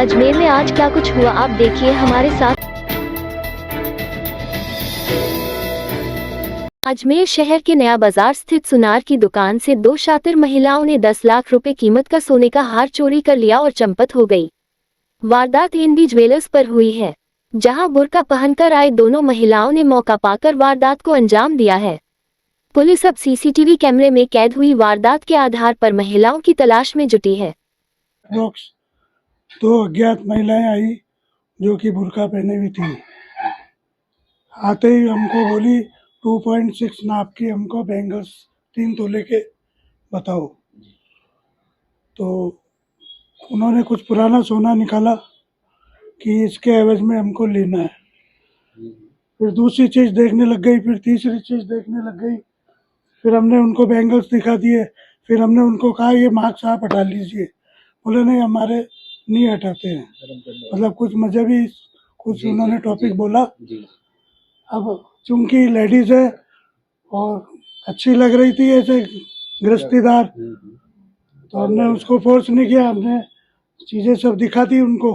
अजमेर में आज क्या कुछ हुआ आप देखिए हमारे साथ। अजमेर शहर के नया बाजार स्थित सुनार की दुकान से दो शातिर महिलाओं ने 10 लाख रुपए कीमत का सोने का हार चोरी कर लिया और चंपत हो गई। वारदात एनबी ज्वेलर्स पर हुई है, जहां बुर्का पहनकर आए दोनों महिलाओं ने मौका पाकर वारदात को अंजाम दिया है। पुलिस अब सीसीटीवी कैमरे में कैद हुई वारदात के आधार पर महिलाओं की तलाश में जुटी है। दो अज्ञात महिलाएं आई जो कि बुर्का पहने हुई थी। आते ही हमको बोली 2.6 नाप की हमको बैंगल्स 3 तोले के बताओ। तो उन्होंने कुछ पुराना सोना निकाला कि इसके एवज में हमको लेना है। फिर दूसरी चीज़ देखने लग गई, फिर तीसरी चीज़ देखने लग गई। फिर हमने उनको बैंगल्स दिखा दिए। फिर हमने उनको कहा ये मार्क्स आप हटा लीजिए। बोले नहीं हमारे नहीं हटाते हैं। मतलब कुछ मजहबी कुछ उन्होंने टॉपिक बोला। अब चूंकि लेडीज है और अच्छी लग रही थी ऐसे गृहस्थीदार, तो हमने उसको फोर्स नहीं किया। हमने चीज़ें सब दिखा दी उनको।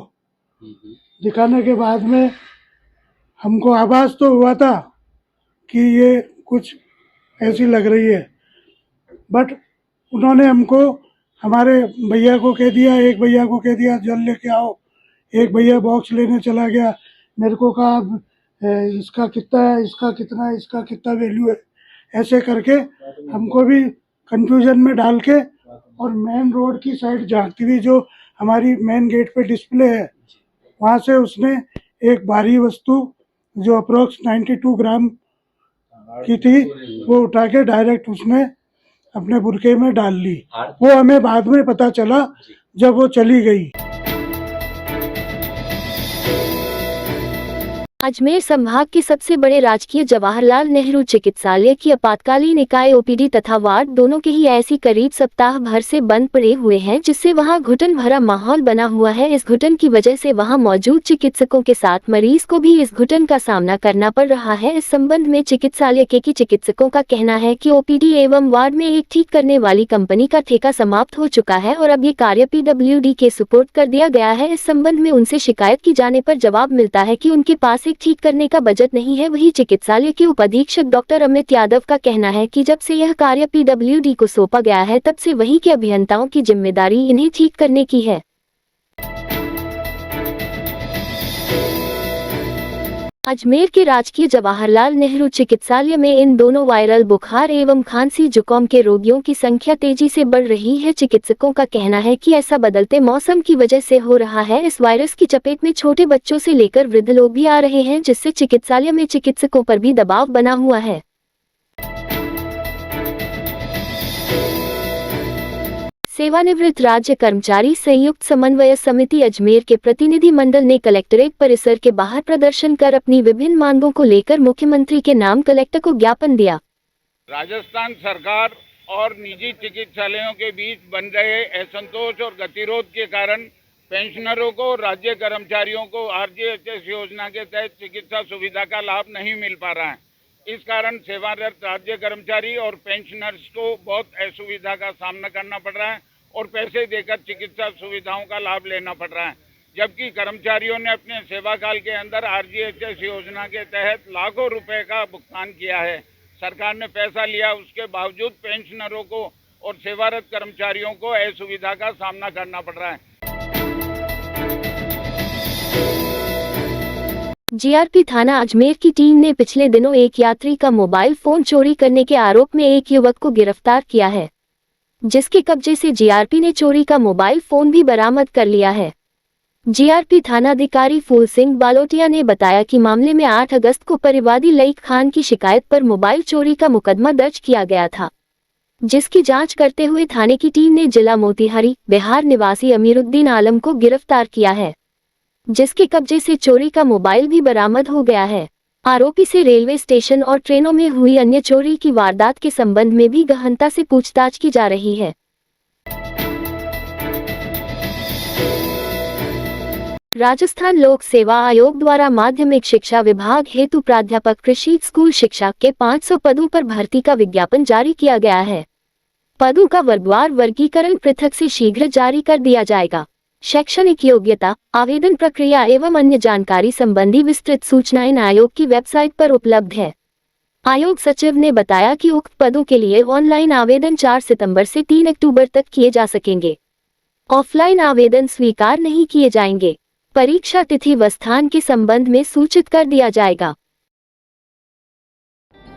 दिखाने के बाद में हमको आभास तो हुआ था कि ये कुछ ऐसी लग रही है, बट उन्होंने हमको हमारे भैया को कह दिया, एक भैया को कह दिया जल लेके आओ, एक भैया बॉक्स लेने चला गया। मेरे को कहा इसका कितना है, इसका कितना है, इसका कितना वैल्यू है। ऐसे करके हमको भी कंफ्यूजन में डाल के और मेन रोड की साइड झांकती हुई जो हमारी मेन गेट पे डिस्प्ले है वहाँ से उसने एक भारी वस्तु जो अप्रोक्स 92 ग्राम की थी वो उठा के डायरेक्ट उसने अपने बुरके में डाल ली। वो हमें बाद में पता चला जब वो चली गई। अजमेर संभाग के सबसे बड़े राजकीय जवाहरलाल नेहरू चिकित्सालय की आपातकालीन इकाई ओपीडी तथा वार्ड दोनों के ही ऐसी करीब सप्ताह भर से बंद पड़े हुए हैं, जिससे वहां घुटन भरा माहौल बना हुआ है। इस घुटन की वजह से वहां मौजूद चिकित्सकों के साथ मरीज को भी इस घुटन का सामना करना पड़ रहा है। इस संबंध में चिकित्सालय के चिकित्सकों का कहना है कि ओपीडी एवं वार्ड में एक ठीक करने वाली कंपनी का ठेका समाप्त हो चुका है और अब ये कार्य पीडब्ल्यूडी के सुपुर्द कर दिया गया है। इस संबंध में उनसे शिकायत की जाने पर जवाब मिलता है कि उनके पास ठीक करने का बजट नहीं है। वही चिकित्सालय के उपाधीक्षक डॉक्टर अमित यादव का कहना है कि जब से यह कार्य पीडब्ल्यूडी को सौंपा गया है तब से वहीं के अभियंताओं की जिम्मेदारी इन्हें ठीक करने की है। अजमेर के राजकीय जवाहरलाल नेहरू चिकित्सालय में इन दोनों वायरल बुखार एवं खांसी जुकाम के रोगियों की संख्या तेजी से बढ़ रही है। चिकित्सकों का कहना है कि ऐसा बदलते मौसम की वजह से हो रहा है। इस वायरस की चपेट में छोटे बच्चों से लेकर वृद्ध लोग भी आ रहे हैं, जिससे चिकित्सालय में चिकित्सकों पर भी दबाव बना हुआ है। सेवानिवृत्त राज्य कर्मचारी संयुक्त समन्वय समिति अजमेर के प्रतिनिधि मंडल ने कलेक्ट्रेट परिसर के बाहर प्रदर्शन कर अपनी विभिन्न मांगों को लेकर मुख्यमंत्री के नाम कलेक्टर को ज्ञापन दिया। राजस्थान सरकार और निजी चिकित्सालयों के बीच बन रहे असंतोष और गतिरोध के कारण पेंशनरों को, राज्य कर्मचारियों को आरजीएचएस योजना के तहत चिकित्सा सुविधा का लाभ नहीं मिल पा रहा है। इस कारण सेवारत राज्य कर्मचारी और पेंशनर्स को बहुत असुविधा का सामना करना पड़ रहा है और पैसे देकर चिकित्सा सुविधाओं का लाभ लेना पड़ रहा है, जबकि कर्मचारियों ने अपने सेवा काल के अंदर आरजीएचएस योजना के तहत लाखों रुपए का भुगतान किया है। सरकार ने पैसा लिया, उसके बावजूद पेंशनरों को और सेवारत कर्मचारियों को असुविधा का सामना करना पड़ रहा है। जीआरपी थाना अजमेर की टीम ने पिछले दिनों एक यात्री का मोबाइल फोन चोरी करने के आरोप में एक युवक को गिरफ्तार किया है, जिसके कब्जे से जीआरपी ने चोरी का मोबाइल फोन भी बरामद कर लिया है। जीआरपी थानाधिकारी फूल सिंह बालोटिया ने बताया कि मामले में 8 अगस्त को परिवादी लईक खान की शिकायत पर मोबाइल चोरी का मुकदमा दर्ज किया गया था, जिसकी जांच करते हुए थाने की टीम ने जिला मोतिहारी बिहार निवासी अमीरुद्दीन आलम को गिरफ्तार किया है, जिसके कब्जे से चोरी का मोबाइल भी बरामद हो गया है। आरोपी से रेलवे स्टेशन और ट्रेनों में हुई अन्य चोरी की वारदात के संबंध में भी गहनता से पूछताछ की जा रही है। राजस्थान लोक सेवा आयोग द्वारा माध्यमिक शिक्षा विभाग हेतु प्राध्यापक कृषि स्कूल शिक्षा के 500 पदों पर भर्ती का विज्ञापन जारी किया गया है। पदों का वर्गवार वर्गीकरण पृथक से शीघ्र जारी कर दिया जाएगा। शैक्षणिक योग्यता, आवेदन प्रक्रिया एवं अन्य जानकारी संबंधी विस्तृत सूचनाएं आयोग की वेबसाइट पर उपलब्ध है। आयोग सचिव ने बताया कि उक्त पदों के लिए ऑनलाइन आवेदन 4 सितंबर से 3 अक्टूबर तक किए जा सकेंगे। ऑफलाइन आवेदन स्वीकार नहीं किए जाएंगे। परीक्षा तिथि व स्थान के संबंध में सूचित कर दिया जाएगा।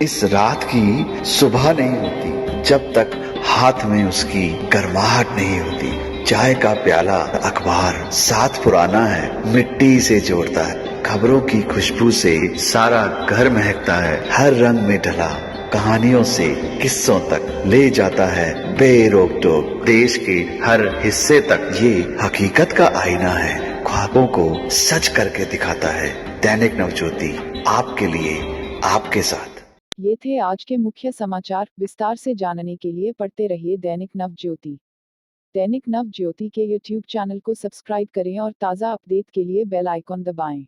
इस रात की सुबह नहीं होती जब तक हाथ में उसकी गर्माहट नहीं होती। चाय का प्याला, अखबार साथ पुराना है, मिट्टी से जोड़ता है। खबरों की खुशबू से सारा घर महकता है। हर रंग में ढला कहानियों से किस्सों तक ले जाता है बेरोक टोक। देश के हर हिस्से तक ये हकीकत का आईना है। ख्वाबों को सच करके दिखाता है। दैनिक नवज्योति, आपके लिए, आपके साथ। ये थे आज के मुख्य समाचार। विस्तार से जानने के लिए पढ़ते रहिए दैनिक नवज्योति। दैनिक नवज्योति के YouTube चैनल को सब्सक्राइब करें और ताज़ा अपडेट के लिए बेल आइकॉन दबाएं।